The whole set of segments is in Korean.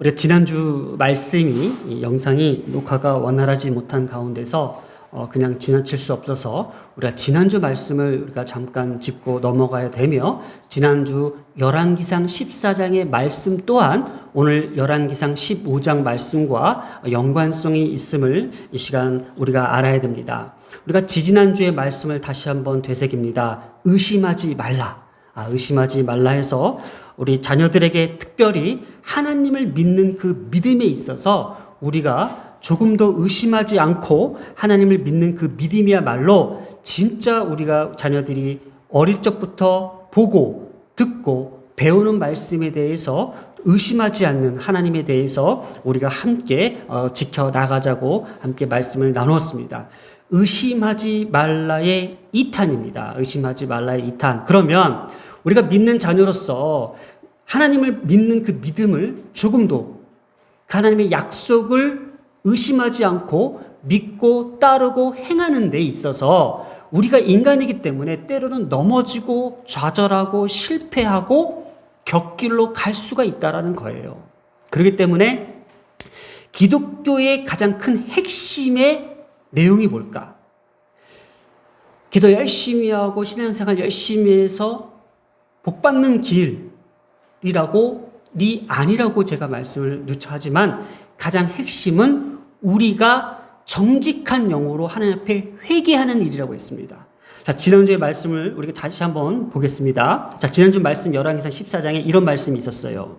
우리가 지난주 말씀이 이 영상이 녹화가 원활하지 못한 가운데서 그냥 지나칠 수 없어서 우리가 지난주 말씀을 우리가 잠깐 짚고 넘어가야 되며, 지난주 열왕기상 14장의 말씀 또한 오늘 열왕기상 15장 말씀과 연관성이 있음을 이 시간 우리가 알아야 됩니다. 우리가 지지난주의 말씀을 다시 한번 되새깁니다. 의심하지 말라. 의심하지 말라 해서 우리 자녀들에게 특별히 하나님을 믿는 그 믿음에 있어서 우리가 조금 더 의심하지 않고 하나님을 믿는 그 믿음이야말로 진짜 우리가 자녀들이 어릴 적부터 보고 듣고 배우는 말씀에 대해서 의심하지 않는 하나님에 대해서 우리가 함께 지켜나가자고 함께 말씀을 나누었습니다. 의심하지 말라의 2탄입니다. 의심하지 말라의 2탄. 그러면 우리가 믿는 자녀로서 하나님을 믿는 그 믿음을 조금도 하나님의 약속을 의심하지 않고 믿고 따르고 행하는 데 있어서 우리가 인간이기 때문에 때로는 넘어지고 좌절하고 실패하고 곁길로 갈 수가 있다는 거예요. 그렇기 때문에 기독교의 가장 큰 핵심의 내용이 뭘까? 기도 열심히 하고 신앙생활 열심히 해서 복받는 길이라고 아니라고 제가 말씀을 누차 하지만 가장 핵심은 우리가 정직한 영으로 하나님 앞에 회개하는 일이라고 했습니다. 자, 지난주의 말씀을 우리가 다시 한번 보겠습니다. 자, 지난주 말씀 열왕기상 14장에 이런 말씀이 있었어요.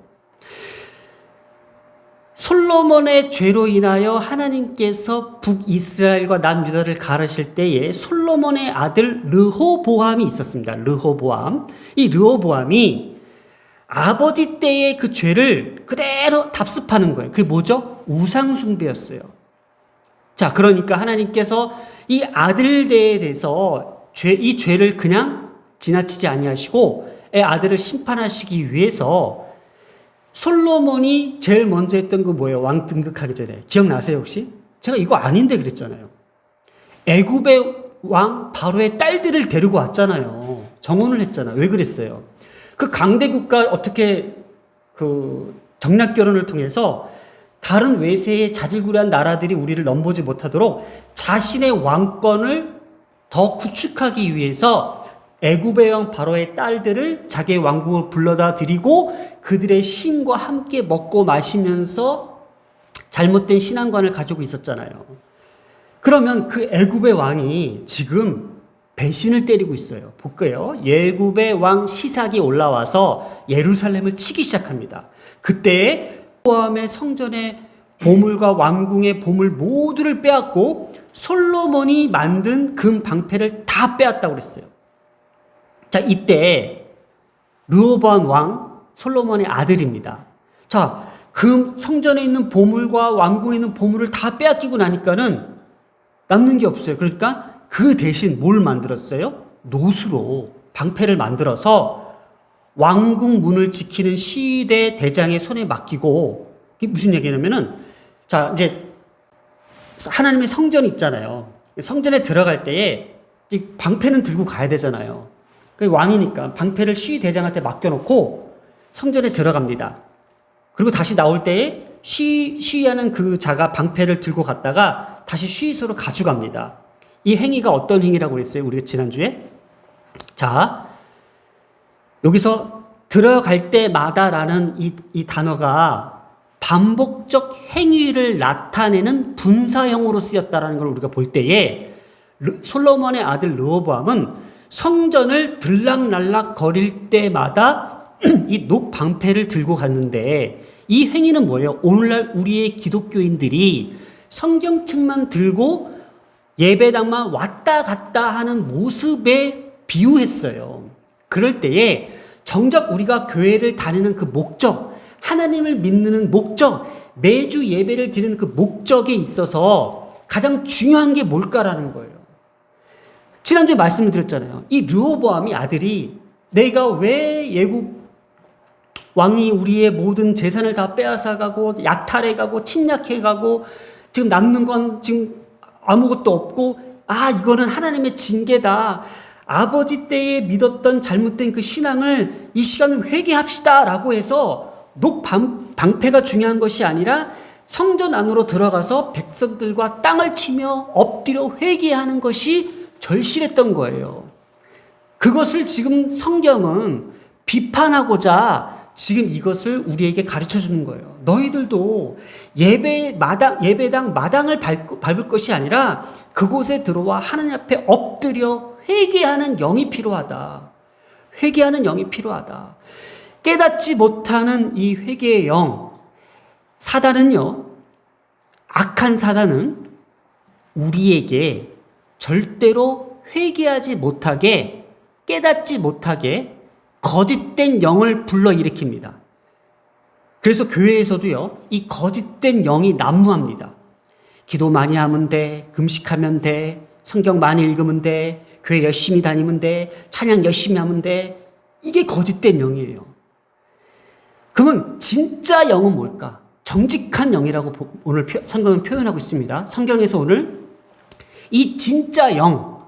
솔로몬의 죄로 인하여 하나님께서 북이스라엘과 남유다를 가르실 때에 솔로몬의 아들 르호보암이 있었습니다. 르호보암. 이 르호보암이 아버지 때의 그 죄를 그대로 답습하는 거예요. 그게 뭐죠? 우상숭배였어요. 자, 그러니까 하나님께서 이 아들대에 대해서 이 죄를 그냥 지나치지 아니하시고 아들을 심판하시기 위해서 솔로몬이 제일 먼저 했던 거 뭐예요? 왕 등극하기 전에. 기억나세요 혹시? 제가 이거 아닌데 그랬잖아요. 애굽의 왕 바로의 딸들을 데리고 왔잖아요. 정혼을 했잖아요. 왜 그랬어요? 그 강대국가 어떻게 그 정략 결혼을 통해서 다른 외세의 자질구레한 나라들이 우리를 넘보지 못하도록 자신의 왕권을 더 구축하기 위해서 애굽의 왕 바로의 딸들을 자기의 왕국으로 불러다 드리고 그들의 신과 함께 먹고 마시면서 잘못된 신앙관을 가지고 있었잖아요. 그러면 그 애굽의 왕이 지금 배신을 때리고 있어요. 볼게요. 애굽의 왕 시삭이 올라와서 예루살렘을 치기 시작합니다. 그때 르호보암의 성전의 보물과 왕궁의 보물 모두를 빼앗고 솔로몬이 만든 금 방패를 다 빼앗다고 그랬어요. 자, 이때 르호보암 왕 솔로몬의 아들입니다. 자, 그 성전에 있는 보물과 왕궁에 있는 보물을 다 빼앗기고 나니까는 남는 게 없어요. 그러니까 그 대신 뭘 만들었어요? 노수로 방패를 만들어서 왕궁 문을 지키는 시위대 대장의 손에 맡기고, 이게 무슨 얘기냐면은, 자, 이제 하나님의 성전 있잖아요. 성전에 들어갈 때에 이 방패는 들고 가야 되잖아요. 왕이니까 방패를 시위대장한테 맡겨놓고 성전에 들어갑니다. 그리고 다시 나올 때에 시위하는 그 자가 방패를 들고 갔다가 다시 시위소로 가져갑니다. 이 행위가 어떤 행위라고 그랬어요? 우리가 지난주에? 자, 여기서 들어갈 때마다라는 이 단어가 반복적 행위를 나타내는 분사형으로 쓰였다는 걸 우리가 볼 때에 솔로몬의 아들 르호보암은 성전을 들락날락 거릴 때마다 이 녹방패를 들고 갔는데, 이 행위는 뭐예요? 오늘날 우리의 기독교인들이 성경책만 들고 예배당만 왔다 갔다 하는 모습에 비유했어요. 그럴 때에 정작 우리가 교회를 다니는 그 목적, 하나님을 믿는 목적, 매주 예배를 드리는 그 목적에 있어서 가장 중요한 게 뭘까라는 거예요. 지난주에 말씀을 드렸잖아요. 이 르호보암이 아들이 내가 왜 애굽 왕이 우리의 모든 재산을 다 빼앗아가고 약탈해가고 침략해가고 지금 남는 건 지금 아무것도 없고, 이거는 하나님의 징계다. 아버지 때에 믿었던 잘못된 그 신앙을 이 시간을 회개합시다 라고 해서 방패가 중요한 것이 아니라 성전 안으로 들어가서 백성들과 땅을 치며 엎드려 회개하는 것이 절실했던 거예요. 그것을 지금 성경은 비판하고자 지금 이것을 우리에게 가르쳐 주는 거예요. 너희들도 예배당 마당을 밟을 것이 아니라 그곳에 들어와 하나님 앞에 엎드려 회개하는 영이 필요하다. 회개하는 영이 필요하다. 깨닫지 못하는 이 회개의 영, 사단은요, 악한 사단은 우리에게 절대로 회개하지 못하게, 깨닫지 못하게 거짓된 영을 불러일으킵니다. 그래서 교회에서도요, 이 거짓된 영이 난무합니다. 기도 많이 하면 돼, 금식하면 돼, 성경 많이 읽으면 돼, 교회 열심히 다니면 돼, 찬양 열심히 하면 돼. 이게 거짓된 영이에요. 그러면 진짜 영은 뭘까? 정직한 영이라고 오늘 성경은 표현하고 있습니다. 성경에서 오늘 이 진짜 영,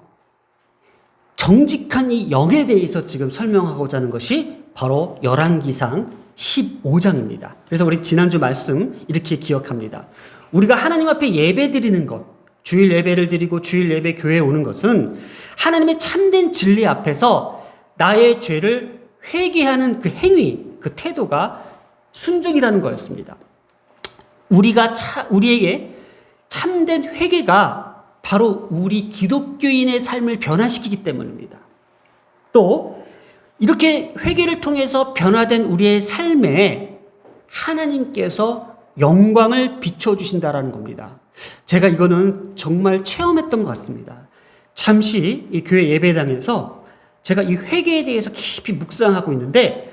정직한 이 영에 대해서 지금 설명하고자 하는 것이 바로 열왕기상 15장입니다. 그래서 우리 지난주 말씀 이렇게 기억합니다. 우리가 하나님 앞에 예배 드리는 것, 주일 예배를 드리고 주일 예배 교회에 오는 것은 하나님의 참된 진리 앞에서 나의 죄를 회개하는 그 행위, 그 태도가 순종이라는 거였습니다. 우리에게 참된 회개가 바로 우리 기독교인의 삶을 변화시키기 때문입니다. 또 이렇게 회개를 통해서 변화된 우리의 삶에 하나님께서 영광을 비춰주신다라는 겁니다. 제가 이거는 정말 체험했던 것 같습니다. 잠시 이 교회 예배당에서 제가 이 회개에 대해서 깊이 묵상하고 있는데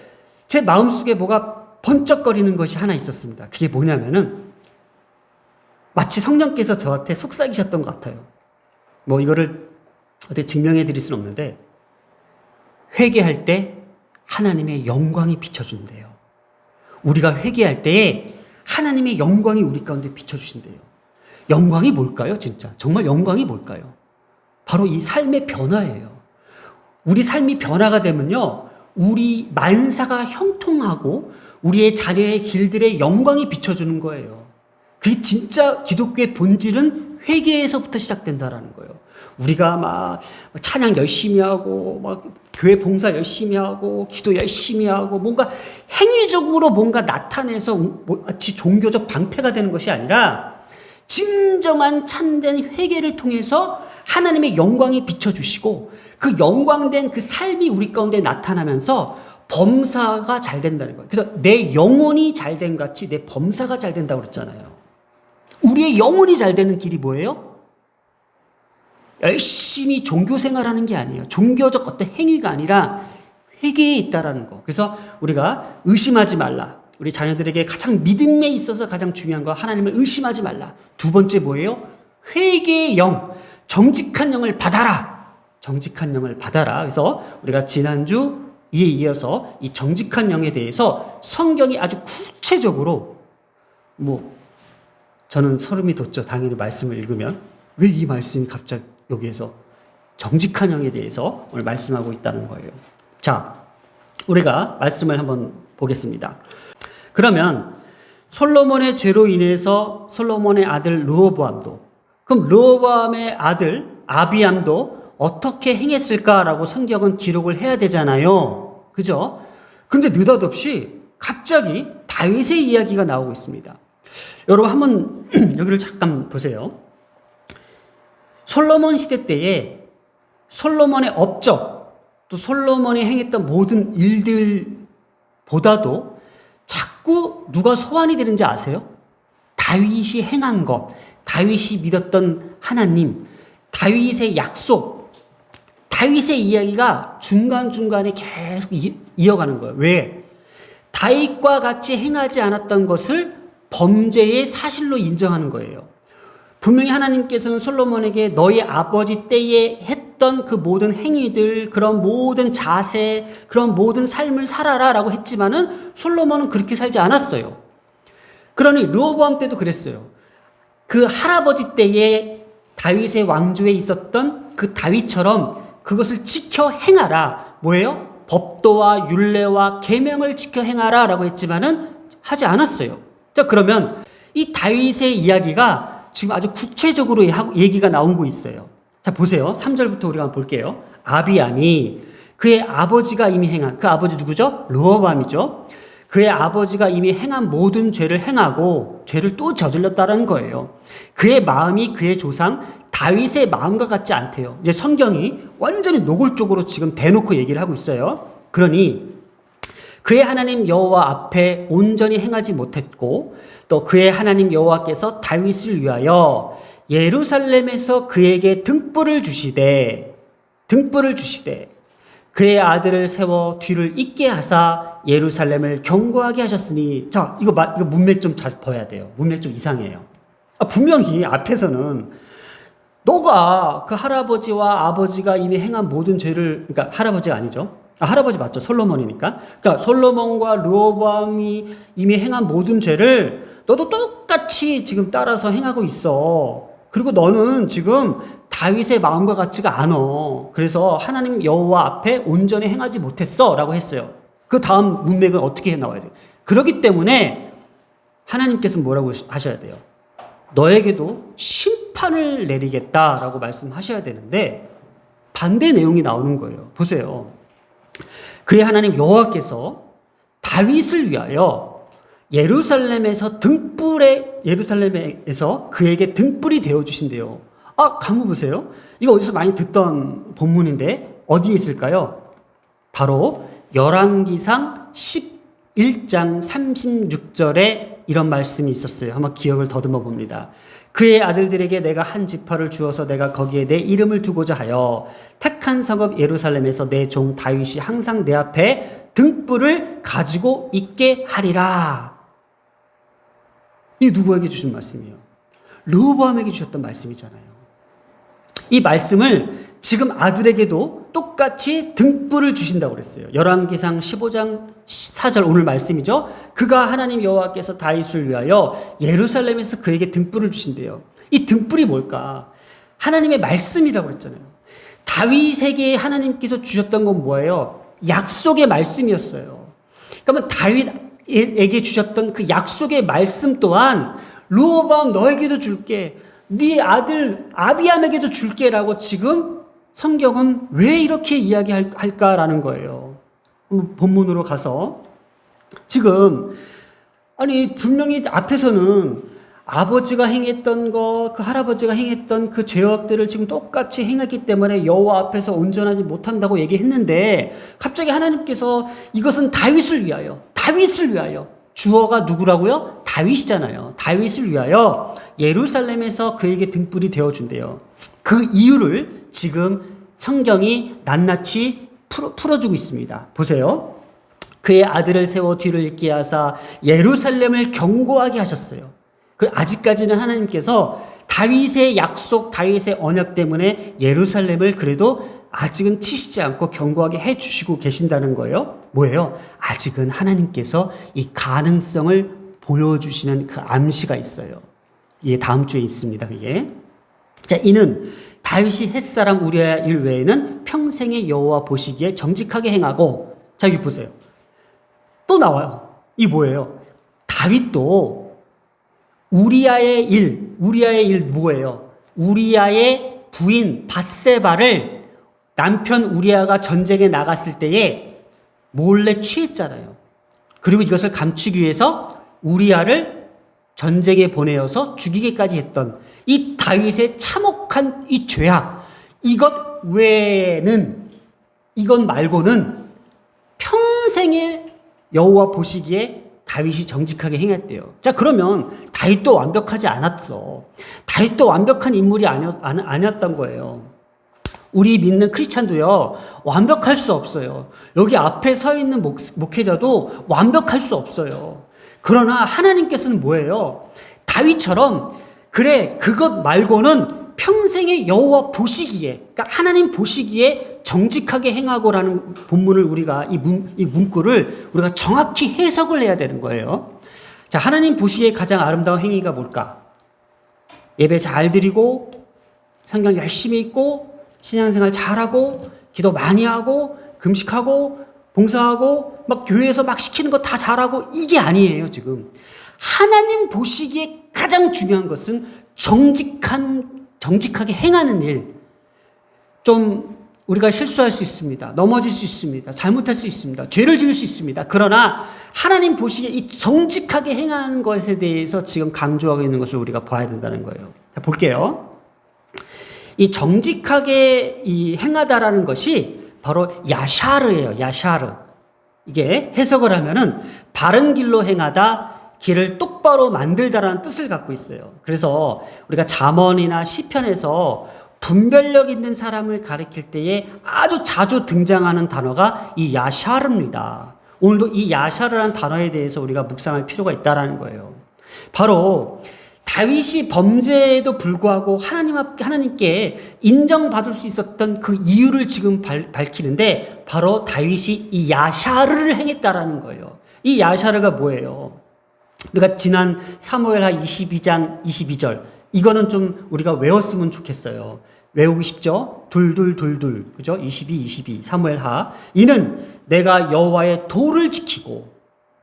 제 마음속에 뭐가 번쩍거리는 것이 하나 있었습니다. 그게 뭐냐면은 마치 성령께서 저한테 속삭이셨던 것 같아요. 뭐 이거를 어떻게 증명해 드릴 수는 없는데 회개할 때 하나님의 영광이 비춰준대요. 우리가 회개할 때에 하나님의 영광이 우리 가운데 비춰주신대요. 영광이 뭘까요? 진짜 정말 영광이 뭘까요? 바로 이 삶의 변화예요. 우리 삶이 변화가 되면요, 우리 만사가 형통하고 우리의 자녀의 길들의 영광이 비춰주는 거예요. 그게 진짜 기독교의 본질은 회개에서부터 시작된다라는 거예요. 우리가 막 찬양 열심히 하고 막 교회 봉사 열심히 하고 기도 열심히 하고 뭔가 행위적으로 뭔가 나타내서 마치 종교적 방패가 되는 것이 아니라 진정한 참된 회개를 통해서 하나님의 영광이 비춰주시고 그 영광된 그 삶이 우리 가운데 나타나면서 범사가 잘 된다는 거예요. 그래서 내 영혼이 잘 된 같이 내 범사가 잘 된다고 그랬잖아요. 우리의 영혼이 잘 되는 길이 뭐예요? 열심히 종교 생활하는 게 아니에요. 종교적 어떤 행위가 아니라 회개에 있다라는 거. 그래서 우리가 의심하지 말라. 우리 자녀들에게 가장 믿음에 있어서 가장 중요한 거, 하나님을 의심하지 말라. 두 번째 뭐예요? 회개의 영, 정직한 영을 받아라. 정직한 영을 받아라. 그래서 우리가 지난주 이에 이어서 이 정직한 영에 대해서 성경이 아주 구체적으로 저는 소름이 돋죠. 당연히 말씀을 읽으면. 왜 이 말씀이 갑자기 여기에서 정직한 영에 대해서 오늘 말씀하고 있다는 거예요. 자, 우리가 말씀을 한번 보겠습니다. 그러면 솔로몬의 죄로 인해서 솔로몬의 아들 르호보암도, 그럼 르호보암의 아들 아비암도 어떻게 행했을까라고 성경은 기록을 해야 되잖아요. 그죠? 그런데 느닷없이 갑자기 다윗의 이야기가 나오고 있습니다. 여러분 한번 여기를 잠깐 보세요. 솔로몬 시대 때에 솔로몬의 업적, 또 솔로몬이 행했던 모든 일들보다도 자꾸 누가 소환이 되는지 아세요? 다윗이 행한 것, 다윗이 믿었던 하나님, 다윗의 약속, 다윗의 이야기가 중간중간에 계속 이어가는 거예요. 왜? 다윗과 같이 행하지 않았던 것을 범죄의 사실로 인정하는 거예요. 분명히 하나님께서는 솔로몬에게 너희 아버지 때에 했던 그 모든 행위들, 그런 모든 자세, 그런 모든 삶을 살아라 라고 했지만은 솔로몬은 그렇게 살지 않았어요. 그러니 르호보암 때도 그랬어요. 그 할아버지 때에 다윗의 왕조에 있었던 그 다윗처럼 그것을 지켜 행하라. 뭐예요? 법도와 율례와 계명을 지켜 행하라 라고 했지만은 하지 않았어요. 자, 그러면 이 다윗의 이야기가 지금 아주 구체적으로 얘기가 나오고 있어요. 자, 보세요. 3절부터 우리가 한번 볼게요. 아비암이 그의 아버지가 이미 행한, 그 아버지 누구죠? 르호보암이죠. 그의 아버지가 이미 행한 모든 죄를 행하고 죄를 또 저질렀다는 거예요. 그의 마음이 그의 조상 다윗의 마음과 같지 않대요. 이제 성경이 완전히 노골적으로 지금 대놓고 얘기를 하고 있어요. 그러니 그의 하나님 여호와 앞에 온전히 행하지 못했고 또 그의 하나님 여호와께서 다윗을 위하여 예루살렘에서 그에게 등불을 주시되 그의 아들을 세워 뒤를 잇게 하사 예루살렘을 견고하게 하셨으니. 자, 이거 문맥 좀 잘 봐야 돼요. 문맥 좀 이상해요. 분명히 앞에서는 너가 그 할아버지와 아버지가 이미 행한 모든 죄를, 그러니까 할아버지가 아니죠. 할아버지 맞죠. 솔로몬이니까. 그러니까 솔로몬과 르호보암이 이미 행한 모든 죄를 너도 똑같이 지금 따라서 행하고 있어. 그리고 너는 지금 다윗의 마음과 같지가 않아. 그래서 하나님 여호와 앞에 온전히 행하지 못했어 라고 했어요. 그 다음 문맥은 어떻게 나와야 돼요? 그렇기 때문에 하나님께서 뭐라고 하셔야 돼요? 너에게도 심판을 내리겠다라고 말씀하셔야 되는데 반대 내용이 나오는 거예요. 보세요. 그의 하나님 여호와께서 다윗을 위하여 예루살렘에서 그에게 등불이 되어 주신대요. 가만 보세요. 이거 어디서 많이 듣던 본문인데 어디에 있을까요? 바로 열왕기상 11장 36절에 이런 말씀이 있었어요. 한번 기억을 더듬어 봅니다. 그의 아들들에게 내가 한 지파를 주어서 내가 거기에 내 이름을 두고자 하여 택한 성읍 예루살렘에서 내 종 다윗이 항상 내 앞에 등불을 가지고 있게 하리라. 이 누구에게 주신 말씀이에요? 르호보암에게 주셨던 말씀이잖아요. 이 말씀을 지금 아들에게도 똑같이 등불을 주신다고 그랬어요. 열왕기상 15장 4절 오늘 말씀이죠. 그가 하나님 여호와께서 다윗을 위하여 예루살렘에서 그에게 등불을 주신대요. 이 등불이 뭘까? 하나님의 말씀이라고 그랬잖아요. 다윗에게 하나님께서 주셨던 건 뭐예요? 약속의 말씀이었어요. 그러면 다윗에게 주셨던 그 약속의 말씀 또한 르호보암 너에게도 줄게, 네 아들 아비암에게도 줄게라고 지금 성경은 왜 이렇게 이야기할까라는 거예요. 본문으로 가서 지금 분명히 앞에서는 아버지가 행했던 거, 그 할아버지가 행했던 그 죄악들을 지금 똑같이 행했기 때문에 여호와 앞에서 온전하지 못한다고 얘기했는데 갑자기 하나님께서 이것은 다윗을 위하여 주어가 누구라고요? 다윗이잖아요. 다윗을 위하여 예루살렘에서 그에게 등불이 되어준대요. 그 이유를 지금 성경이 낱낱이 풀어주고 있습니다. 보세요. 그의 아들을 세워 뒤를 잇게 하사 예루살렘을 견고하게 하셨어요. 아직까지는 하나님께서 다윗의 약속, 다윗의 언약 때문에 예루살렘을 그래도 아직은 치시지 않고 견고하게 해주시고 계신다는 거예요. 뭐예요? 아직은 하나님께서 이 가능성을 보여주시는 그 암시가 있어요. 이게 다음 주에 있습니다. 그게. 자, 이는 다윗이 햇사람 우리아의 일 외에는 평생의 여호와 보시기에 정직하게 행하고. 자, 여기 보세요. 또 나와요. 이 뭐예요? 다윗도 우리아의 일 뭐예요? 우리아의 부인 밧세바를 남편 우리아가 전쟁에 나갔을 때에 몰래 취했잖아요. 그리고 이것을 감추기 위해서 우리아를 전쟁에 보내어서 죽이기까지 했던 이 다윗의 참혹한 이 죄악, 이것 말고는 평생의 여호와 보시기에 다윗이 정직하게 행했대요. 자, 그러면 다윗도 완벽하지 않았어. 다윗도 완벽한 인물이 아니었던 거예요. 우리 믿는 크리스찬도요, 완벽할 수 없어요. 여기 앞에 서 있는 목회자도 완벽할 수 없어요. 그러나 하나님께서는 뭐예요? 다윗처럼 그래, 그것 말고는 평생의 여호와 보시기에, 그러니까 하나님 보시기에 정직하게 행하고라는 본문을 우리가 이 문구를 우리가 정확히 해석을 해야 되는 거예요. 자, 하나님 보시기에 가장 아름다운 행위가 뭘까? 예배 잘 드리고 성경 열심히 읽고 신앙생활 잘하고 기도 많이 하고 금식하고 봉사하고 막 교회에서 막 시키는 거 다 잘하고 이게 아니에요, 지금. 하나님 보시기에 가장 중요한 것은 정직하게 행하는 일. 좀 우리가 실수할 수 있습니다. 넘어질 수 있습니다. 잘못할 수 있습니다. 죄를 지을 수 있습니다. 그러나 하나님 보시기에 이 정직하게 행하는 것에 대해서 지금 강조하고 있는 것을 우리가 봐야 된다는 거예요. 자, 볼게요. 이 정직하게 행하다라는 것이 바로 야샤르예요. 야샤르. 이게 해석을 하면은 바른 길로 행하다, 길을 똑바로 만들다라는 뜻을 갖고 있어요. 그래서 우리가 잠언이나 시편에서 분별력 있는 사람을 가리킬 때에 아주 자주 등장하는 단어가 이 야샤르입니다. 오늘도 이 야샤르라는 단어에 대해서 우리가 묵상할 필요가 있다라는 거예요. 바로 다윗이 범죄에도 불구하고 하나님께 인정받을 수 있었던 그 이유를 지금 밝히는데 바로 다윗이 이 야샤르를 행했다라는 거예요. 이 야샤르가 뭐예요? 우리가 지난 사무엘하 22장 22절 이거는 좀 우리가 외웠으면 좋겠어요. 외우기 쉽죠? 둘둘둘둘 그죠? 22 사무엘하 이는 내가 여호와의 도를 지키고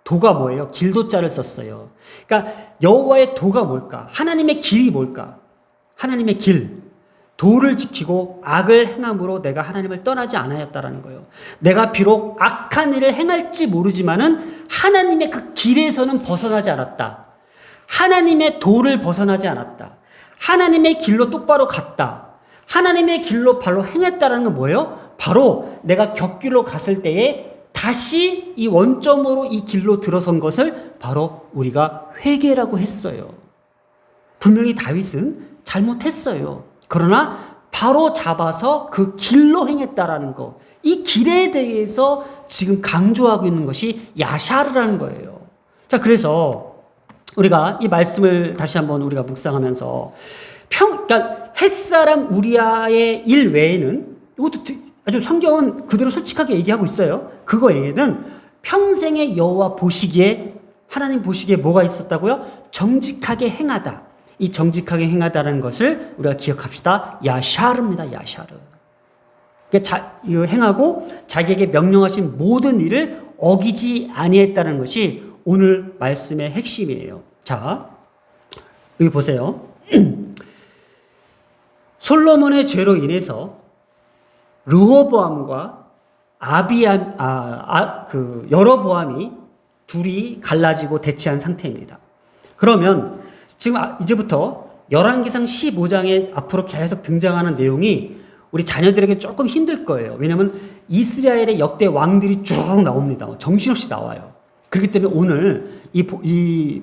도가 뭐예요? 길도자를 썼어요. 그러니까 여호와의 도가 뭘까? 하나님의 길이 뭘까? 하나님의 길 도를 지키고 악을 행함으로 내가 하나님을 떠나지 않았다라는 거예요. 내가 비록 악한 일을 행할지 모르지만은 하나님의 그 길에서는 벗어나지 않았다. 하나님의 도를 벗어나지 않았다. 하나님의 길로 똑바로 갔다. 하나님의 길로 바로 행했다라는 건 뭐예요? 바로 내가 격길로 갔을 때에 다시 이 원점으로 이 길로 들어선 것을 바로 우리가 회개라고 했어요. 분명히 다윗은 잘못했어요. 그러나 바로 잡아서 그 길로 행했다라는 거. 이 길에 대해서 지금 강조하고 있는 것이 야샤르라는 거예요. 자, 그래서 우리가 이 말씀을 다시 한번 우리가 묵상하면서 그러니까 햇사람 우리아의 일 외에는 이것도 아주 성경은 그대로 솔직하게 얘기하고 있어요. 그거에는 평생의 여호와 보시기에 하나님 보시기에 뭐가 있었다고요? 정직하게 행하다. 이 정직하게 행하다라는 것을 우리가 기억합시다. 야샤르입니다. 야샤르. 그러니까 행하고 자기에게 명령하신 모든 일을 어기지 아니했다는 것이 오늘 말씀의 핵심이에요. 자, 여기 보세요. 솔로몬의 죄로 인해서 르호보암과 여로보암이 둘이 갈라지고 대치한 상태입니다. 그러면 지금 이제부터 열왕기상 15장에 앞으로 계속 등장하는 내용이 우리 자녀들에게 조금 힘들 거예요. 왜냐하면 이스라엘의 역대 왕들이 쭉 나옵니다. 정신없이 나와요. 그렇기 때문에 오늘 이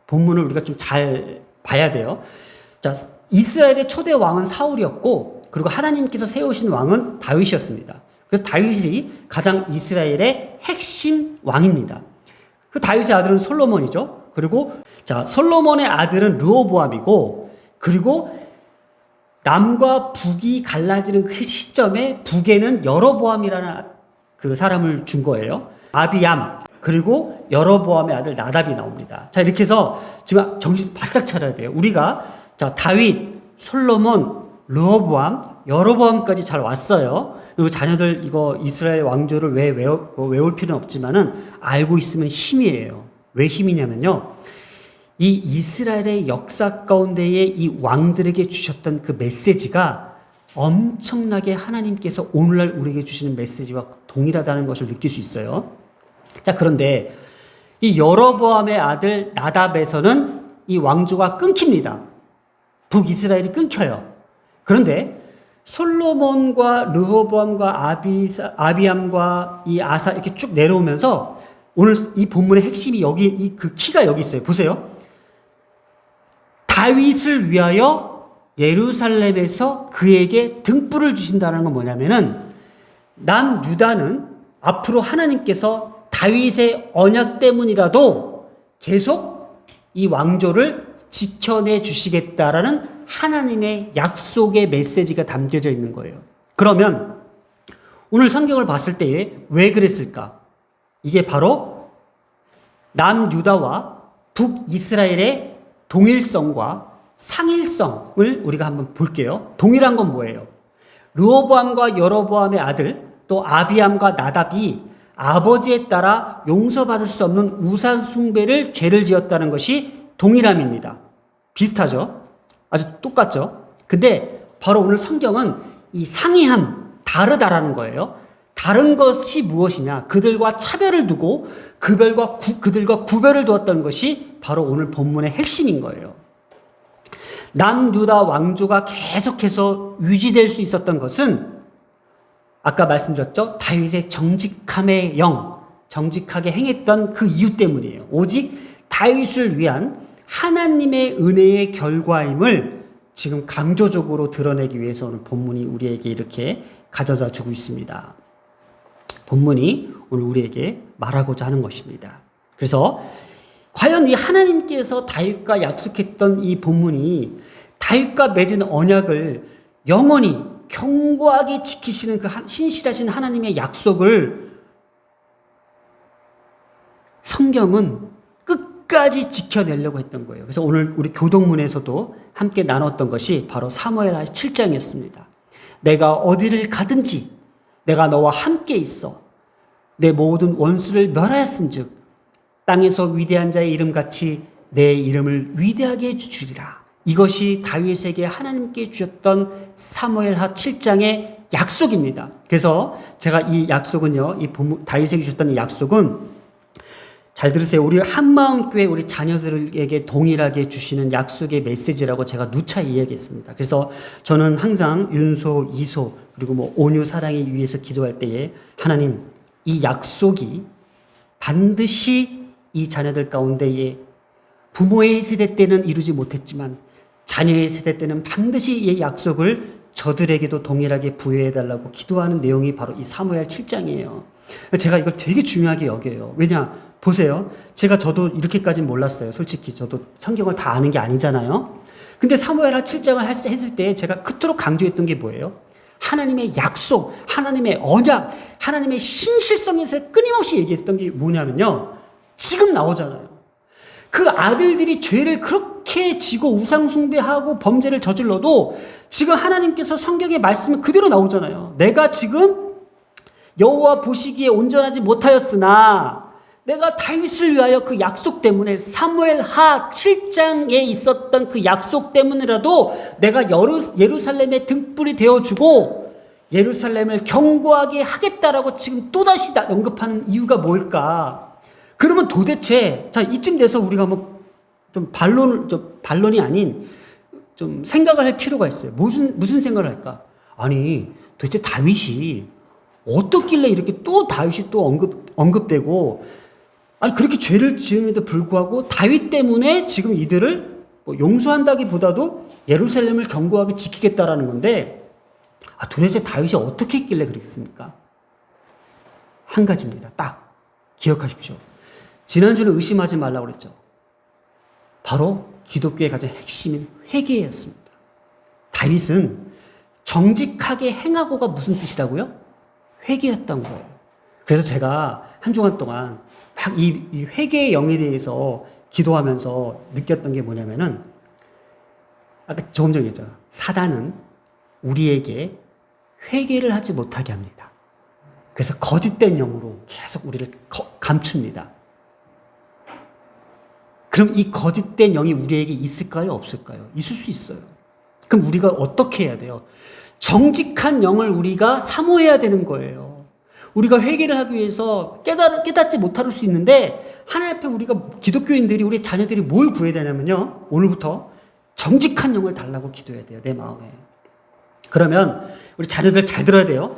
본문을 우리가 좀 잘 봐야 돼요. 자, 이스라엘의 초대 왕은 사울이었고 그리고 하나님께서 세우신 왕은 다윗이었습니다. 그래서 다윗이 가장 이스라엘의 핵심 왕입니다. 그 다윗의 아들은 솔로몬이죠. 그리고 자, 솔로몬의 아들은 르호보암이고 그리고 남과 북이 갈라지는 그 시점에 북에는 여로보암이라는 그 사람을 준 거예요. 아비암 그리고 여로보암의 아들 나답이 나옵니다. 자, 이렇게 해서 지금 정신 바짝 차려야 돼요. 우리가 자, 다윗, 솔로몬, 르호보암, 여로보암까지 잘 왔어요. 그리고 자녀들 이거 이스라엘 왕조를 왜 외울 필요는 없지만은 알고 있으면 힘이에요. 왜 힘이냐면요. 이 이스라엘의 역사 가운데에 이 왕들에게 주셨던 그 메시지가 엄청나게 하나님께서 오늘날 우리에게 주시는 메시지와 동일하다는 것을 느낄 수 있어요. 자, 그런데 이 여로보암의 아들 나답에서는 이 왕조가 끊깁니다. 북이스라엘이 끊겨요. 그런데 솔로몬과 르호보암과 아비암과 이 아사 이렇게 쭉 내려오면서 오늘 이 본문의 핵심이 여기 그 키가 여기 있어요. 보세요. 다윗을 위하여 예루살렘에서 그에게 등불을 주신다는 건 뭐냐면은 남유다는 앞으로 하나님께서 다윗의 언약 때문이라도 계속 이 왕조를 지켜내 주시겠다라는 하나님의 약속의 메시지가 담겨져 있는 거예요. 그러면 오늘 성경을 봤을 때에 왜 그랬을까? 이게 바로 남유다와 북이스라엘의 동일성과 상일성을 우리가 한번 볼게요. 동일한 건 뭐예요? 르호보암과 여로보암의 아들 또 아비암과 나답이 아버지에 따라 용서받을 수 없는 우상 숭배를 죄를 지었다는 것이 동일함입니다. 비슷하죠? 아주 똑같죠? 근데 바로 오늘 성경은 이 상이함, 다르다라는 거예요. 다른 것이 무엇이냐? 그들과 차별을 두고 그들과 구별을 두었다는 것이 바로 오늘 본문의 핵심인 거예요. 남유다 왕조가 계속해서 유지될 수 있었던 것은 아까 말씀드렸죠? 다윗의 정직함의 영, 정직하게 행했던 그 이유 때문이에요. 오직 다윗을 위한 하나님의 은혜의 결과임을 지금 강조적으로 드러내기 위해서 오늘 본문이 우리에게 이렇게 가져다 주고 있습니다. 본문이 오늘 우리에게 말하고자 하는 것입니다. 그래서 과연 이 하나님께서 다윗과 약속했던 이 본문이 다윗과 맺은 언약을 영원히 견고하게 지키시는 그 신실하신 하나님의 약속을 성경은 끝까지 지켜내려고 했던 거예요. 그래서 오늘 우리 교동문에서도 함께 나눴던 것이 바로 사무엘하 7장이었습니다. 내가 어디를 가든지 내가 너와 함께 있어 내 모든 원수를 멸하였은즉 땅에서 위대한 자의 이름같이 내 이름을 위대하게 해주리라. 이것이 다윗에게 하나님께 주셨던 사무엘하 7장의 약속입니다. 그래서 제가 이 약속은요, 다윗에게 주셨던 이 약속은 잘 들으세요. 우리 한마음교회 우리 자녀들에게 동일하게 주시는 약속의 메시지라고 제가 누차 이야기했습니다. 그래서 저는 항상 윤소, 이소 그리고 온유 사랑을 위해서 기도할 때에 하나님 이 약속이 반드시 이 자녀들 가운데에 부모의 세대 때는 이루지 못했지만 자녀의 세대 때는 반드시 이 약속을 저들에게도 동일하게 부여해달라고 기도하는 내용이 바로 이 사무엘 7장이에요. 제가 이걸 되게 중요하게 여겨요. 왜냐? 보세요. 저도 이렇게까지는 몰랐어요. 솔직히 저도 성경을 다 아는 게 아니잖아요. 근데 사무엘하 7장을 했을 때 제가 그토록 강조했던 게 뭐예요? 하나님의 약속, 하나님의 언약, 하나님의 신실성에서 끊임없이 얘기했던 게 뭐냐면요. 지금 나오잖아요. 그 아들들이 죄를 그렇게 지고 우상숭배하고 범죄를 저질러도 지금 하나님께서 성경의 말씀은 그대로 나오잖아요. 내가 지금 여호와 보시기에 온전하지 못하였으나 내가 다윗을 위하여 그 약속 때문에 사무엘하 7장에 있었던 그 약속 때문이라도 내가 예루살렘의 등불이 되어주고 예루살렘을 견고하게 하겠다라고 지금 또다시 언급하는 이유가 뭘까? 그러면 도대체 자 이쯤 돼서 우리가 좀 반론이 아닌 좀 생각을 할 필요가 있어요. 무슨 생각을 할까? 아니 도대체 다윗이 어떻길래 이렇게 또 다윗이 또 언급되고 아니 그렇게 죄를 지음에도 불구하고 다윗 때문에 지금 이들을 용서한다기보다도 예루살렘을 견고하게 지키겠다라는 건데 도대체 다윗이 어떻게 했길래 그랬습니까? 한 가지입니다. 딱 기억하십시오. 지난주에 의심하지 말라고 그랬죠. 바로 기독교의 가장 핵심인 회개였습니다. 다윗은 정직하게 행하고가 무슨 뜻이라고요? 회개였던 거예요. 그래서 제가 한 주간 동안 막 이 회개의 영에 대해서 기도하면서 느꼈던 게 뭐냐면은 아까 조금 전에 얘기했잖아. 사단은 우리에게 회개를 하지 못하게 합니다. 그래서 거짓된 영으로 계속 우리를 감춥니다. 그럼 이 거짓된 영이 우리에게 있을까요? 없을까요? 있을 수 있어요. 그럼 우리가 어떻게 해야 돼요? 정직한 영을 우리가 사모해야 되는 거예요. 우리가 회개를 하기 위해서 깨닫지 못할 수 있는데 하나님 앞에 우리가 기독교인들이 우리 자녀들이 뭘 구해야 되냐면요. 오늘부터 정직한 영을 달라고 기도해야 돼요. 내 마음에. 그러면 우리 자녀들 잘 들어야 돼요.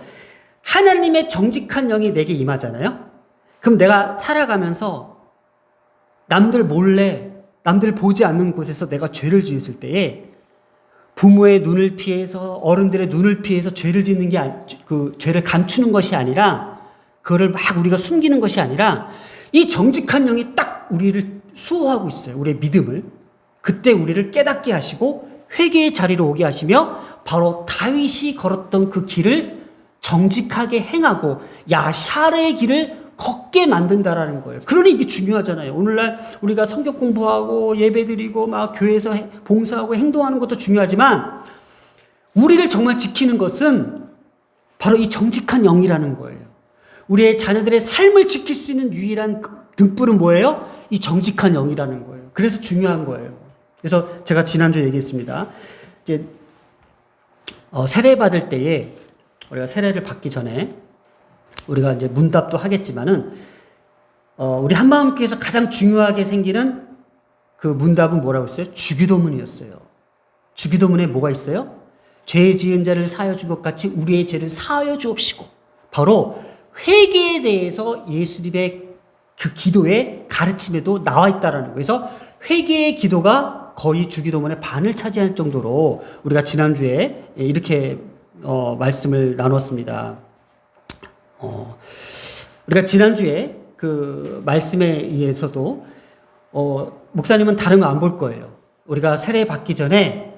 하나님의 정직한 영이 내게 임하잖아요. 그럼 내가 살아가면서 남들 몰래 남들 보지 않는 곳에서 내가 죄를 지었을 때에 부모의 눈을 피해서 어른들의 눈을 피해서 죄를 짓는 게 그 죄를 감추는 것이 아니라 그거를 막 우리가 숨기는 것이 아니라 이 정직한 영이 딱 우리를 수호하고 있어요. 우리의 믿음을. 그때 우리를 깨닫게 하시고 회개의 자리로 오게 하시며 바로 다윗이 걸었던 그 길을 정직하게 행하고 야샤르의 길을 걷게 만든다라는 거예요. 그러니 이게 중요하잖아요. 오늘날 우리가 성경 공부하고 예배드리고 막 교회에서 봉사하고 행동하는 것도 중요하지만 우리를 정말 지키는 것은 바로 이 정직한 영이라는 거예요. 우리의 자녀들의 삶을 지킬 수 있는 유일한 등불은 뭐예요? 이 정직한 영이라는 거예요. 그래서 중요한 거예요. 그래서 제가 지난주에 얘기했습니다. 이제 세례 받을 때에 우리가 세례를 받기 전에 우리가 이제 문답도 하겠지만은 우리 한마음교회에서 가장 중요하게 생기는 그 문답은 뭐라고 했어요? 주기도문이었어요. 주기도문에 뭐가 있어요? 죄 지은 자를 사하여 준 것 같이 우리의 죄를 사하여 주옵시고, 바로 회개에 대해서 예수님의 그 기도의 가르침에도 나와 있다라는 거예요. 그래서 회개의 기도가 거의 주기도문의 반을 차지할 정도로 우리가 지난주에 이렇게 말씀을 나눴습니다. 우리가 지난주에 그 말씀에 의해서도 목사님은 다른 거 안 볼 거예요. 우리가 세례 받기 전에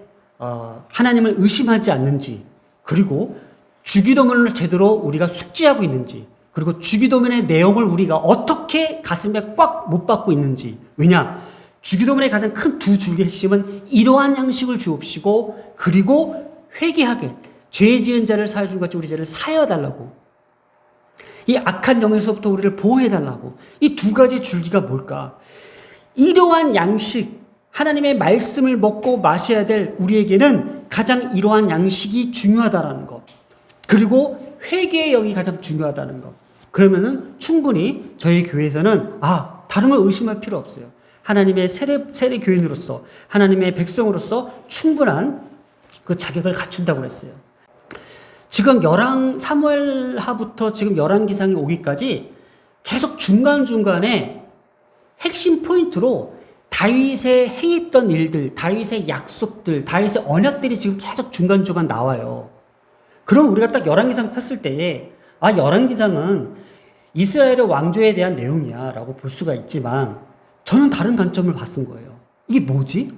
하나님을 의심하지 않는지, 그리고 주기도문을 제대로 우리가 숙지하고 있는지, 그리고 주기도문의 내용을 우리가 어떻게 가슴에 꽉 못 받고 있는지. 왜냐? 주기도문의 가장 큰 두 줄기의 핵심은 이러한 양식을 주옵시고, 그리고 회개하게 죄 지은 자를 사하여 준 것 같이 우리 죄를 사하여 달라고, 이 악한 영에서부터 우리를 보호해 달라고. 이 두 가지 줄기가 뭘까? 이러한 양식, 하나님의 말씀을 먹고 마셔야 될 우리에게는 가장 이러한 양식이 중요하다라는 것, 그리고 회개의 영이 가장 중요하다는 것. 그러면은 충분히 저희 교회에서는 다른 걸 의심할 필요 없어요. 하나님의 세례 교인으로서, 하나님의 백성으로서 충분한 그 자격을 갖춘다고 그랬어요. 지금 사무엘하부터 지금 열왕기상이 오기까지 계속 중간중간에 핵심 포인트로 다윗의 행했던 일들, 다윗의 약속들, 다윗의 언약들이 지금 계속 중간중간 나와요. 그럼 우리가 딱 열왕기상 폈을 때에 열왕기상은 이스라엘의 왕조에 대한 내용이야 라고 볼 수가 있지만, 저는 다른 관점을 봤은 거예요. 이게 뭐지?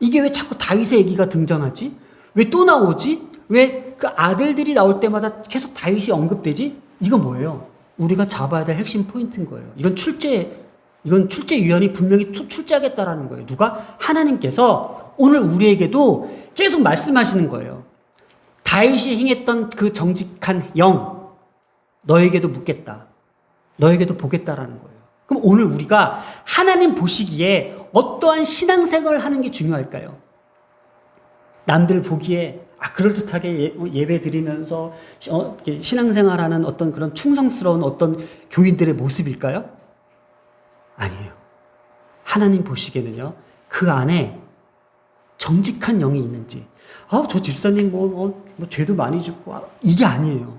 이게 왜 자꾸 다윗의 얘기가 등장하지? 왜 또 나오지? 왜 그 아들들이 나올 때마다 계속 다윗이 언급되지? 이건 뭐예요? 우리가 잡아야 될 핵심 포인트인 거예요. 이건 출제 위원이 분명히 출제하겠다라는 거예요. 누가? 하나님께서 오늘 우리에게도 계속 말씀하시는 거예요. 다윗이 행했던 그 정직한 영, 너에게도 묻겠다. 너에게도 보겠다라는 거예요. 그럼 오늘 우리가 하나님 보시기에 어떠한 신앙생활을 하는 게 중요할까요? 남들 보기에 그럴듯하게 예배 드리면서 신앙생활하는 어떤 그런 충성스러운 어떤 교인들의 모습일까요? 아니에요. 하나님 보시기에는요, 그 안에 정직한 영이 있는지, 저 집사님 죄도 많이 짓고, 이게 아니에요.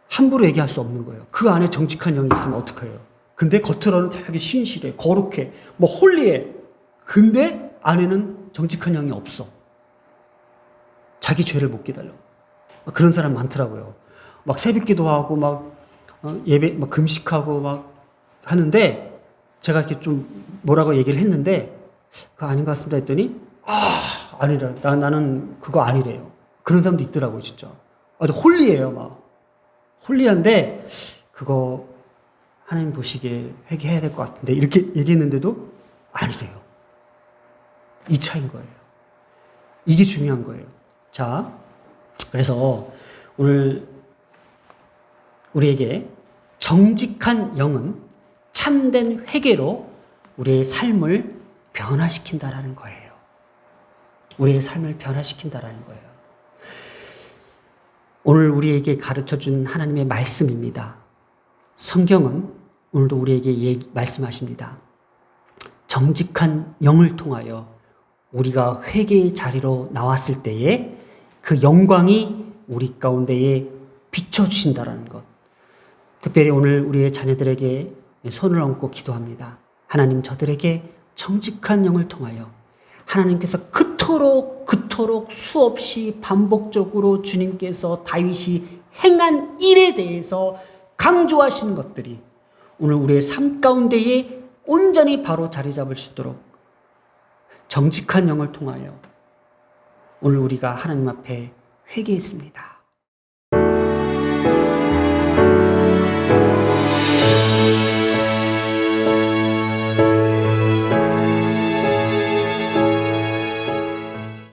함부로 얘기할 수 없는 거예요. 그 안에 정직한 영이 있으면 어떡해요? 근데 겉으로는 되게 신실해, 거룩해, 홀리해. 근데 안에는 정직한 영이 없어. 자기 죄를 못 깨달려. 그런 사람 많더라고요. 새벽 기도하고 예배 금식하고 하는데, 제가 이렇게 좀 뭐라고 얘기를 했는데, 그거 아닌 것 같습니다 했더니, 아니라 나는 그거 아니래요. 그런 사람도 있더라고요, 진짜. 아주 홀리해요, 홀리한데 그거 하나님 보시기에 회개해야 될 것 같은데 이렇게 얘기했는데도 아니래요. 이 차이인 거예요. 이게 중요한 거예요. 자, 그래서 오늘 우리에게 정직한 영은 참된 회개로 우리의 삶을 변화시킨다라는 거예요. 우리의 삶을 변화시킨다라는 거예요. 오늘 우리에게 가르쳐준 하나님의 말씀입니다. 성경은 오늘도 우리에게 말씀하십니다. 정직한 영을 통하여 우리가 회개의 자리로 나왔을 때에 그 영광이 우리 가운데에 비춰주신다는 것. 특별히 오늘 우리의 자녀들에게 손을 얹고 기도합니다. 하나님, 저들에게 정직한 영을 통하여 하나님께서 그토록 수없이 반복적으로 주님께서 다윗이 행한 일에 대해서 강조하시는 것들이 오늘 우리의 삶 가운데에 온전히 바로 자리 잡을 수 있도록 정직한 영을 통하여 오늘 우리가 하나님 앞에 회개했습니다.